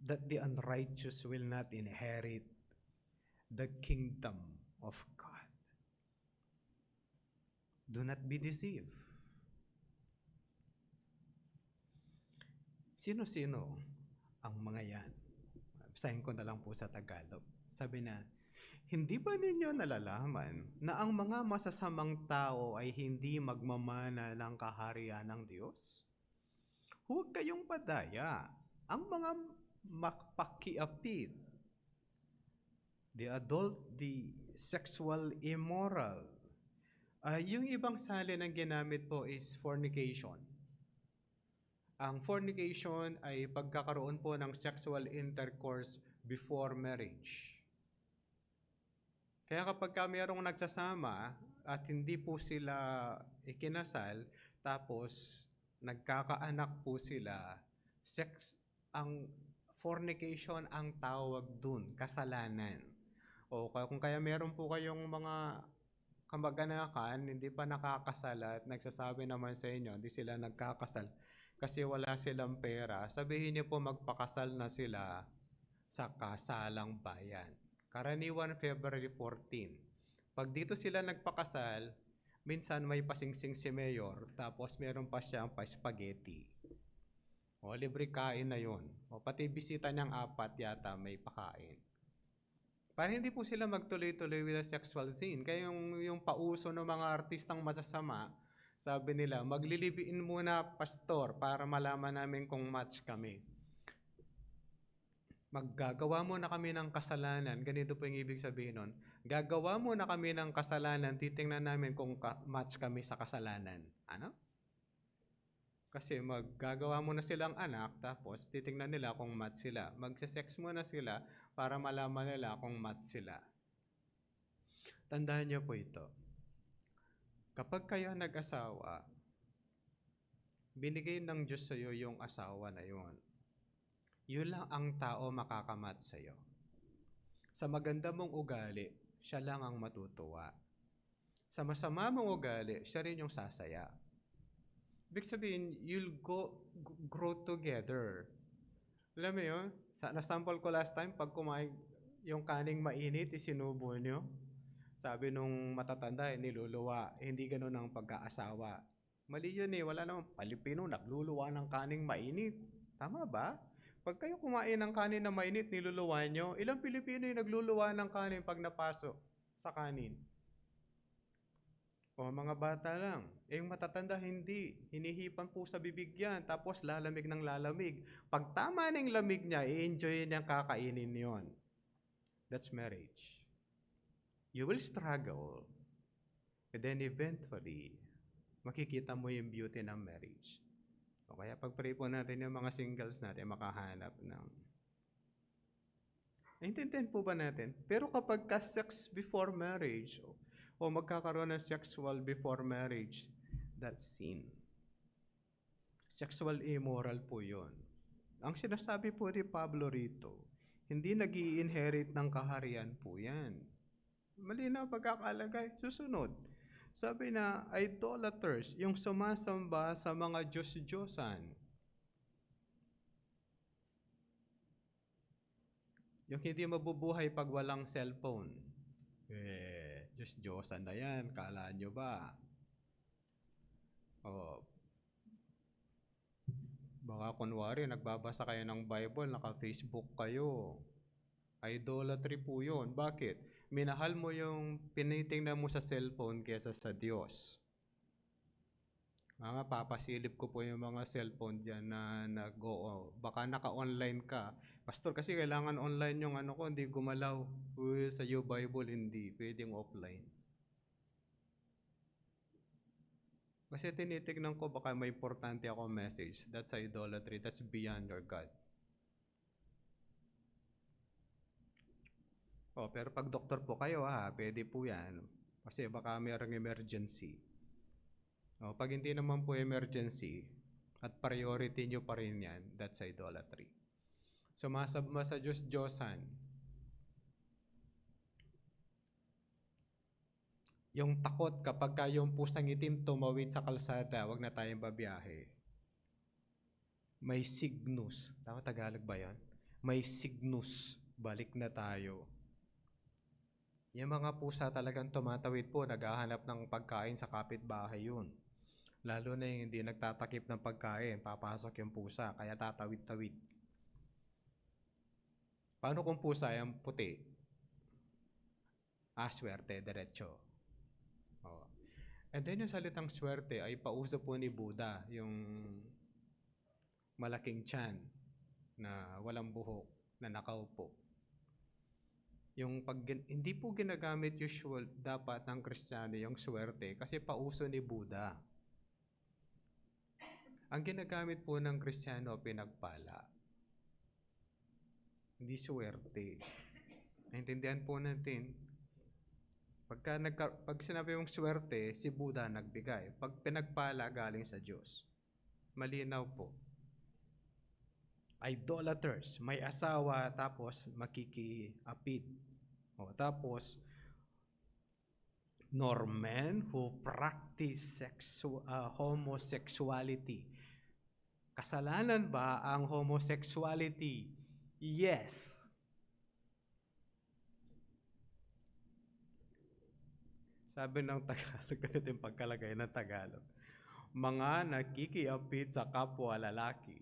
that the unrighteous will not inherit the kingdom of God? Do not be deceived. Sino-sino ang mga yan? Basahin ko na lang po sa Tagalog. Sabi na, hindi ba ninyo nalalaman na ang mga masasamang tao ay hindi magmamana ng kaharian ng Diyos? Huwag kayong padaya. Ang mga makpakiapid, the adult, the sexual immoral. Yung ibang salin ang ginamit po is fornication. Ang fornication ay pagkakaroon po ng sexual intercourse before marriage. Kaya kapag mayroong nagsasama at hindi po sila ikinasal, tapos nagkakaanak po sila, ang fornication ang tawag dun, kasalanan. O kung kaya meron po kayong mga kamag-anakan, hindi pa nakakasal at nagsasabi naman sa inyo, hindi sila nagkakasal kasi wala silang pera, sabihin niyo po magpakasal na sila sa kasalang bayan. Karaniwan February 14. Pag dito sila nagpakasal, minsan may pasingsing si Mayor, tapos meron pa siyang pa-spaghetti. O, libre kain na yon. O, pati bisita niyang 4 yata may pakain. Para hindi po sila magtuloy-tuloy with a sexual scene. Kaya yung pauso ng mga artistang masasama, sabi nila, maglilibiin muna pastor para malaman namin kung match kami. Maggagawa muna kami ng kasalanan. Ganito po yung ibig sabihin nun. Gagawa muna kami ng kasalanan, titingnan namin kung match kami sa kasalanan. Ano? Kasi maggagawa muna silang anak, tapos titingnan nila kung match sila. Magse-sex muna sila para malaman nila kung match sila. Tandaan niyo po ito. Kapag kayo nag-asawa, binigay ng Diyos sa iyo yung asawa na yun. Yun lang ang tao makakamat sa iyo. Sa maganda mong ugali, siya lang ang matutuwa. Sa masama mong ugali, siya rin yung sasaya. Ibig sabihin, you'll grow together. Alam mo yun? Na-sample ko last time, pag kumain yung kaning mainit, isinubo nyo. Sabi nung matatanda, niluluwa. Hindi ganun ang pagkaasawa. Mali yun eh. Wala namang Pilipino nagluluwa ng kaning mainit. Tama ba? Pag kayo kumain ng kanin na mainit, niluluwa nyo. Ilang Pilipino yung nagluluwa ng kanin pag napasok sa kanin? O mga bata lang. Yung matatanda, hindi. Hinihipan po sa bibig yan. Tapos lalamig ng lalamig. Pag tama ng lamig niya, i-enjoy niya kakainin yon. That's marriage. You will struggle. And then eventually, makikita mo yung beauty ng marriage. O kaya pag-pray po natin yung mga singles natin, makahanap ng... Naintindihan po ba natin? Pero kapag ka-sex before marriage, o magkakaroon ng sexual before marriage, that's sin. Sexual immoral po yun. Ang sinasabi po ni Pablo rito, hindi nag-i-inherit ng kaharian po yan. Mali na pagkakalagay. Susunod. Sabi na, idolaters, yung sumasamba sa mga Diyos-Diyosan. Yung hindi mabubuhay pag walang cellphone. Diyos-Diyosan na yan. Kala nyo ba? Baka kunwari, nagbabasa kayo ng Bible, naka-Facebook kayo. Idolatry po yun. Bakit? Minahal mo yung pinitingnan mo sa cellphone kesa sa Diyos. Papasilip ko po yung mga cellphone dyan na baka naka-online ka. Pastor, kasi kailangan online yung ko, hindi gumalaw. Sa iyo Bible, hindi. Pwedeng offline. Kasi tinitignan ko, baka may importante ako message. That's idolatry. That's beyond your God. Pero pag doktor po kayo, pwede po yan. Kasi baka mayroong emergency. Pag hindi naman po emergency, at priority nyo pa rin yan, that's idolatry. Sumasabma sa Diyos-Diyosan. Yung takot kapag yung pusang itim tumawid sa kalsada, wag na tayong babiyahe. May signus. Tama Tagalog ba yan? May signus. Balik na tayo. Yung mga pusa talagang tumatawid po, naghahanap ng pagkain sa kapitbahay yun. Lalo na yung hindi nagtatakip ng pagkain, papasok yung pusa, kaya tatawid-tawid. Paano kung pusa yung puti? Swerte, diretso. And then yung salitang swerte ay pauso po ni Buddha, yung malaking tiyan na walang buhok, na nakaupo. Yung hindi po ginagamit usual dapat ng Kristiyano yung swerte kasi pauso ni Buddha. Ang ginagamit po ng Kristiyano, pinagpala. Hindi swerte. Naintindihan po natin. Pag sinabi mong swerte, si Buddha nagbigay. Pag pinagpala, galing sa Diyos. Malinaw po. Idolaters, may asawa, tapos makikiapid. Tapos, nor men who practice homosexuality. Kasalanan ba ang homosexuality? Yes. Sabi ng Tagalog, ganito yung pagkalagay ng Tagalog. Mga nakikiapit sa kapwa lalaki.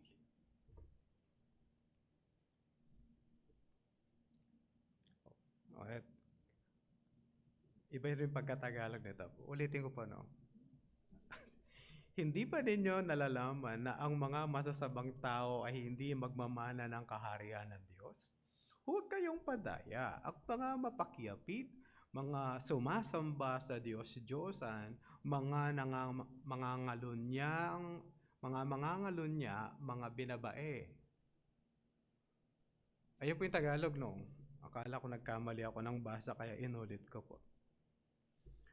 Okay. Iba rin pagkatagalog nito. Ulitin ko pa, no? Hindi pa ninyo nalalaman na ang mga masasabang tao ay hindi magmamana ng kaharian ng Diyos? Huwag kayong padaya. Ang mga mapakiapit, mga sumasamba sa Diyos-Diyosan, mga ngalunyang, mga mangangalunya, mga binabae. Ayun po yung Tagalog, no? Akala ko nagkamali ako ng basa kaya inulit ko po.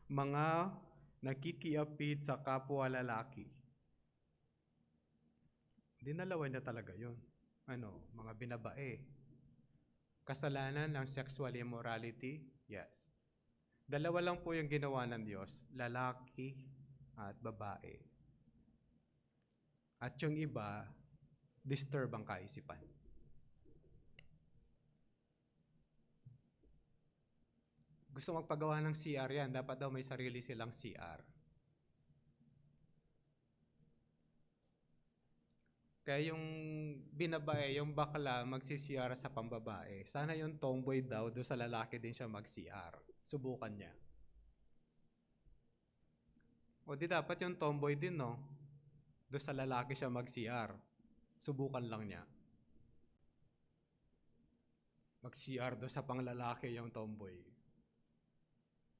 Mga nakikiapit sa kapwa lalaki. Dinalawan niya talaga yun. Mga binabae. Kasalanan ng sexual immorality? Yes. Dalawa lang po yung ginawa ng Diyos, lalaki at babae. At yung iba, disturb ang kaisipan. Gusto magpagawa ng CR yan, dapat daw may sarili silang CR. Kaya yung binabae, yung bakla, magsi-CR sa pambabae. Sana yung tomboy daw, doon sa lalaki din siya mag-CR. Subukan niya. O di dapat yung tomboy din, no? Doon sa lalaki siya mag-CR. Subukan lang niya. Mag-CR doon sa panglalaki yung tomboy.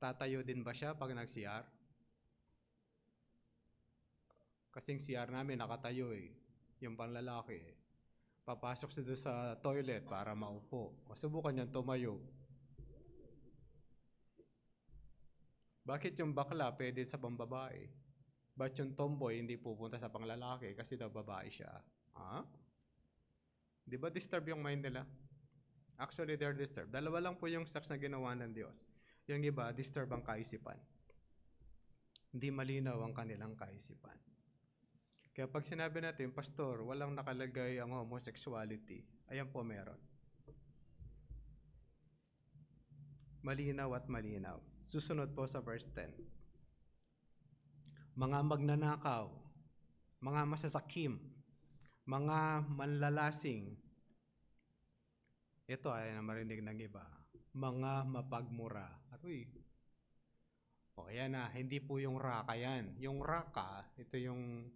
Tatayo din ba siya pag nag-CR? Kasing CR namin nakatayo eh. Yung panglalaki eh. Papasok siya doon sa toilet para maupo. O subukan niyang tumayo. Bakit yung bakla pwede sa pambabae? Ba't yung tomboy hindi pupunta sa panglalaki kasi daw babae siya? Ha? Di ba disturb yung mind nila? Actually, they're disturbed. Dalawa lang po yung sex na ginawa ng Diyos. Yung iba, disturb ang kaisipan. Hindi malinaw ang kanilang kaisipan. Kaya pag sinabi natin, Pastor, walang nakalagay ang homosexuality, ayan po meron. Malinaw at malinaw. Susunod po sa verse 10. Mga magnanakaw, mga masasakim, mga manlalasing, ito ay na marinig ng iba, mga mapagmura. Aroy. O ayan na, hindi po yung raka yan. Yung raka, ito yung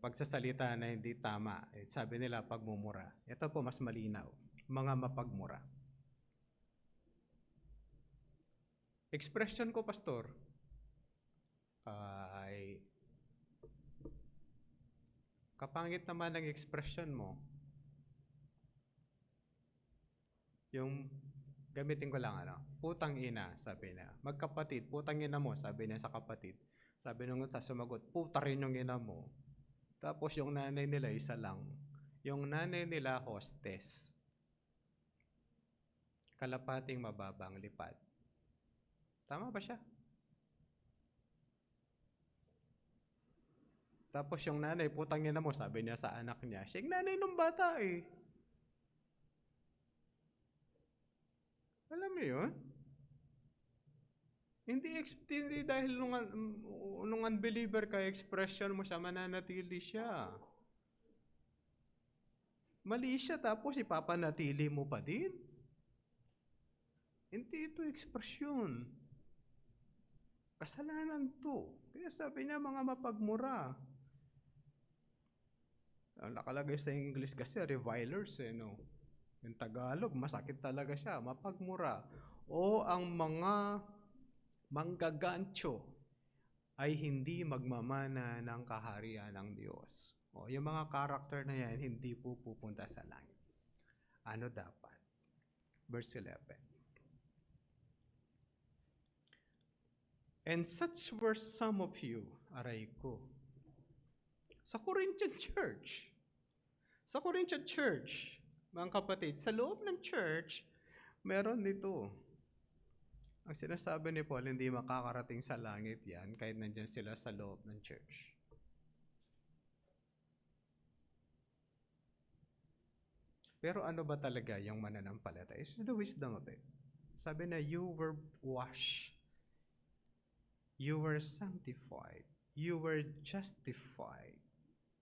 pagsasalita na hindi tama. Sabi nila pagmumura. Ito po mas malinaw. Mga mapagmura. Expression ko, Pastor, ay kapangit naman ang expression mo. Yung gamitin ko lang putang ina, sabi niya. Magkapatid, putang ina mo, sabi niya sa kapatid. Sabi nung sumagot, puta rin yung ina mo. Tapos yung nanay nila, isa lang. Yung nanay nila, hostess. Kalapating mababang lipad. Tama ba siya? Tapos yung nanay, putang ina mo, sabi niya sa anak niya. Siya yung nanay ng bata eh. Alam mo yun? Hindi dahil nung unbeliever ka, expression mo siya, mananatili siya. Mali siya, tapos ipapanatili mo pa din. Hindi ito ekspresyon. Kasalanan to. Kaya sabi niya, mga mapagmura. Ang nakalagay sa English kasi, revilers no? Yung Tagalog, masakit talaga siya, mapagmura. O ang mga manggagancho ay hindi magmamana ng kaharian ng Diyos. O yung mga karakter na yan, hindi po pupunta sa langit. Ano dapat? Verse 11. And such were some of you, aray ko. Sa Corinthian Church. Sa Corinthian Church, mga kapatid, sa loob ng church, meron dito. Ang sinasabi ni Paul, hindi makakarating sa langit yan kahit nandyan sila sa loob ng church. Pero ano ba talaga yung mananampalataya? It's the wisdom of it. Sabi na, you were washed You were sanctified. You were justified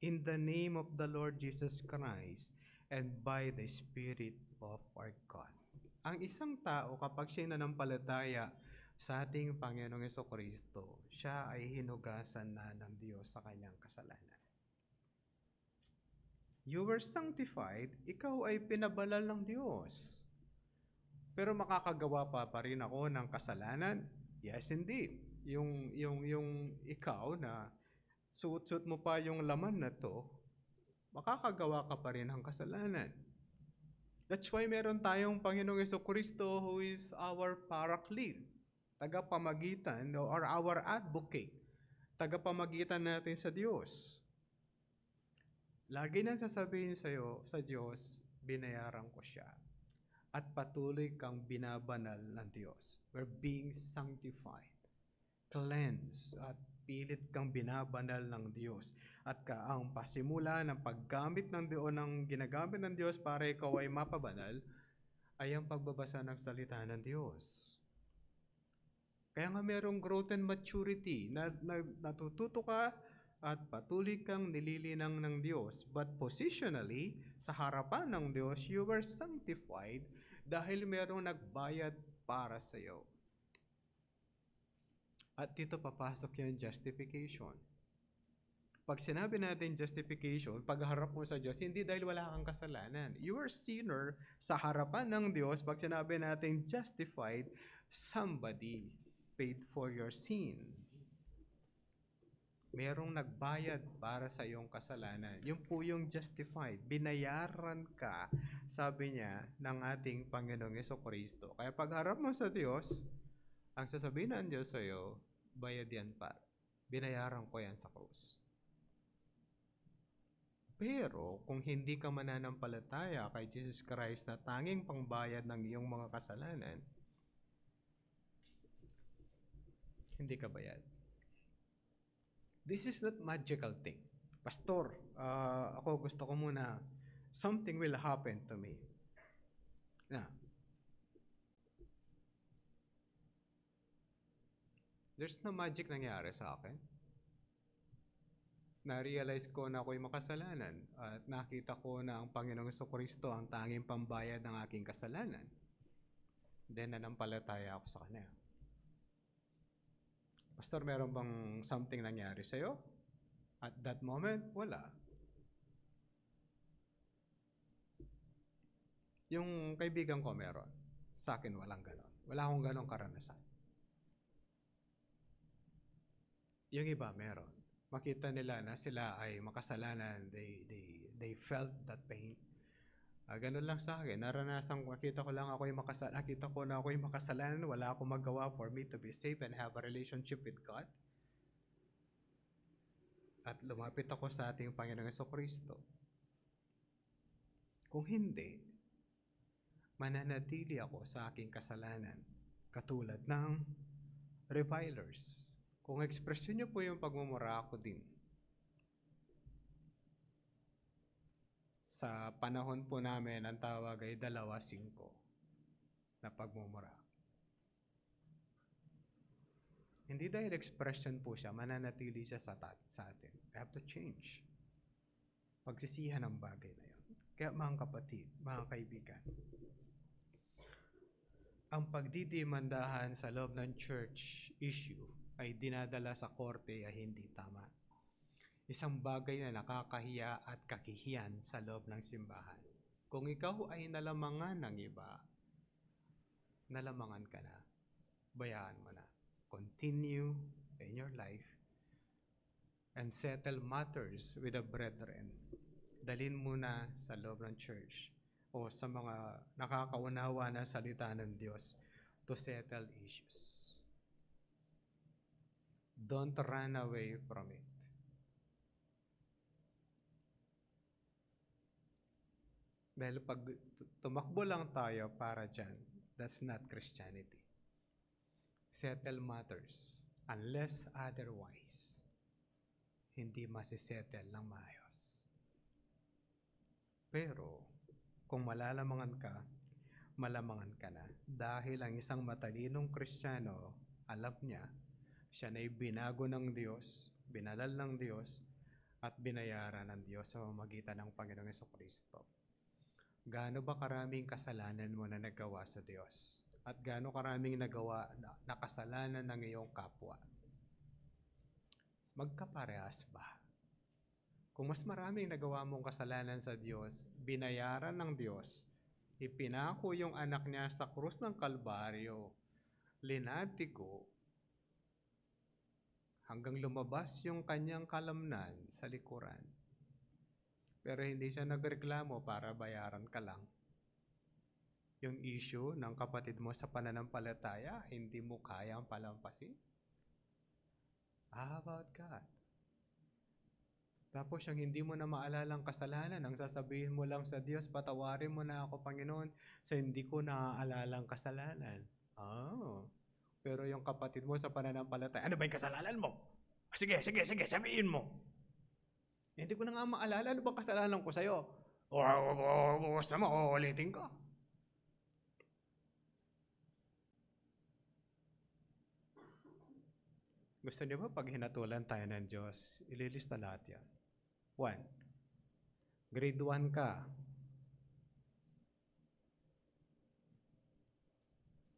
in the name of the Lord Jesus Christ and by the Spirit of our God. Ang isang tao kapag siya nanampalataya sa ating Panginoong Jesucristo, siya ay hinugasan na ng Diyos sa kanyang kasalanan. You were sanctified, ikaw ay pinabalal ng Diyos. Pero makakagawa pa rin ako ng kasalanan? Yes, indeed. Yung ikaw na suot-suot mo pa yung laman na to, makakagawa ka pa rin ng kasalanan. That's why meron tayong Panginoong Jesucristo who is our paraclete, tagapamagitan or our advocate, tagapamagitan natin sa Diyos. Lagi nang sasabihin sa'yo, sa Diyos, binayaran ko siya. At patuloy kang binabanal ng Diyos. We're being sanctified, cleansed, at pilit kang binabanal ng Diyos. At ang pasimula ng paggamit ng Diyos, ng ginagamit ng Diyos para ikaw ay mapabanal, ay ang pagbabasa ng salita ng Diyos. Kaya nga merong growth and maturity, na natututo ka at patuloy kang nililinang ng Diyos. But positionally, sa harapan ng Diyos, you were sanctified dahil merong nagbayad para sa iyo. At dito papasok yung justification. Pag sinabi natin justification, pagharap mo sa Diyos, hindi dahil wala kang kasalanan. You are sinner sa harapan ng Diyos. Pag sinabi natin justified, somebody paid for your sin. Merong nagbayad para sa iyong kasalanan. Yung po yung justified. Binayaran ka, sabi niya, ng ating Panginoong Jesucristo. Kaya pagharap mo sa Diyos, ang sasabihin ng Diyos sa iyo, bayad yan pa. Binayaran ko yan sa krus. Pero kung hindi ka mananampalataya kay Jesus Christ na tanging pangbayad ng iyong mga kasalanan, hindi ka bayad. This is not magical thing. Pastor, ako gusto ko muna, something will happen to me. Na, there's no magic nangyari sa akin. Na-realize ko na ako'y makasalanan at nakita ko na ang Panginoong Jesucristo ang tanging pambayad ng aking kasalanan. Then, nanampalataya ako sa Kanya. Pastor, meron bang something nangyari sa'yo? At that moment, wala. Yung kaibigan ko meron. Sa akin, walang ganon. Wala akong ganong karanasan. Yung iba, meron. Makita nila na sila ay makasalanan. They felt that pain. Ganun lang sa akin. Naranasan ko, nakita ko na ako'y makasalanan. Wala akong magawa for me to be safe and have a relationship with God. At lumapit ako sa ating Panginoong Jesucristo. Kung hindi, mananatili ako sa aking kasalanan. Katulad ng revilers. Kung ekspresyon niyo po yung pagmumura, ako din. Sa panahon po namin, ang tawag ay 2-5 na pagmumura. Hindi dahil expression po siya, mananatili siya sa atin. We have to change. Pagsisihan ang bagay na yun. Kaya mga kapatid, mga kaibigan, ang pagdidimandahan sa loob ng church issue ay dinadala sa korte ay hindi tama. Isang bagay na nakakahiya at kakihiyan sa loob ng simbahan. Kung ikaw ay nalamangan ng iba, nalamangan ka na. Bayaan mo na. Continue in your life and settle matters with the brethren. Dalhin mo na sa loob ng church o sa mga nakakaunawa na salita ng Diyos to settle issues. Don't run away from it. Dahil pag tumakbo lang tayo para dyan, that's not Christianity. Settle matters. Unless otherwise, hindi masisettle ng maayos. Pero, kung malalamangan ka, malamangan ka na. Dahil ang isang matalinong Kristiyano, alam niya Siya na binago ng Diyos, binalal ng Diyos, at binayaran ng Diyos sa pamamagitan ng Panginoong Jesucristo. Gaano ba karaming kasalanan mo na nagawa sa Diyos? At gaano karaming nagawa na kasalanan ng iyong kapwa? Magkaparehas ba? Kung mas maraming nagawa mong kasalanan sa Diyos, binayaran ng Diyos, ipinako yung anak niya sa krus ng Kalbaryo, linatiko, hanggang lumabas yung kanyang kalamnan sa likuran. Pero hindi siya nagreklamo para bayaran ka lang. Yung issue ng kapatid mo sa pananampalataya, hindi mo kayang palampasin. How about God? Tapos yung hindi mo na maalalang kasalanan, ang sasabihin mo lang sa Diyos, patawarin mo na ako, Panginoon, sa hindi ko naaalalang kasalanan. Pero yung kapatid mo sa pananampalataya, ano ba yung kasalanan mo? Sige, sabihin mo. Hindi ko na nga maalala, ano ba kasalanan ko sa'yo? Gusto mo, ulitin ko. Gusto niyo ba pag hinatulan tayo ng Diyos, ililista lahat yan? 1. Grade 1 ka.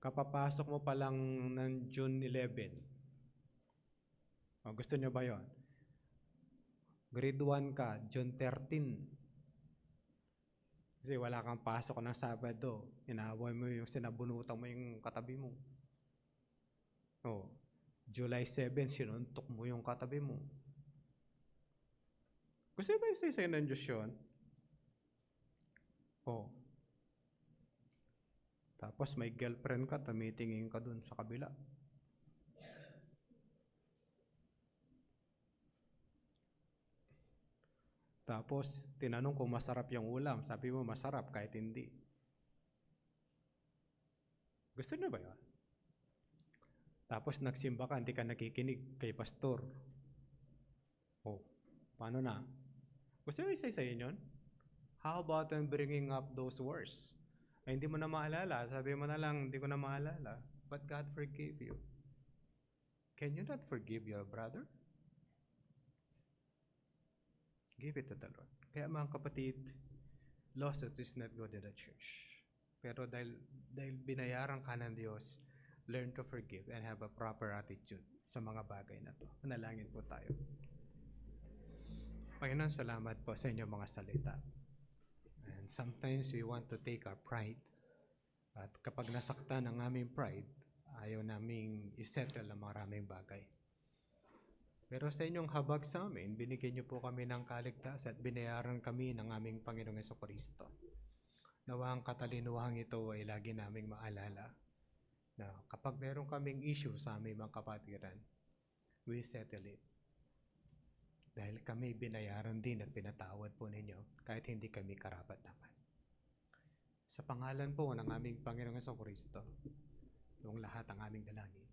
Kapapasok mo pa lang ng June 11. Gusto niyo ba yon? Grade 1 ka, June 13. Kasi wala kang pasok ng Sabado. Inaaway mo yung sinabunutan mo yung katabi mo. July 7, sinuntok mo yung katabi mo. Gusto ba isa-isa ng Diyos yun? Tapos may girlfriend ka, tumitingin ka dun sa kabila. Tapos tinanong kung masarap yung ulam, sabi mo masarap kahit hindi. Gusto niyo ba yun? Tapos nagsimba ka, hindi ka nakikinig kay pastor. Paano na? Gusto niyo isa-isayin yun? How about bringing up those words? Ay, hindi mo na maalala. Sabi mo na lang, hindi ko na maalala. But God forgave you. Can you not forgive your brother? Give it to the Lord. Kaya mga kapatid, lawsuit is not good in the church. Pero dahil binayaran ka ng Diyos, learn to forgive and have a proper attitude sa mga bagay na to. Manalangin po tayo. Panginoon, salamat po sa inyong mga salita. And sometimes we want to take our pride. At kapag nasaktan ang aming pride, ayaw naming isettle ang maraming bagay. Pero sa inyong habag sa amin, binigyan niyo po kami ng kaligtasan at binayaran kami ng aming Panginoong Jesucristo. Nawa ang katalinuhang ito ay lagi naming maalala na kapag meron kaming issue sa aming mga kapatiran, we settle it. Dahil kami binayaran din at pinatawad po ninyo kahit hindi kami karapat-dapat. Sa pangalan po ng aming Panginoong Jesucristo, noong lahat ang aming dalangin.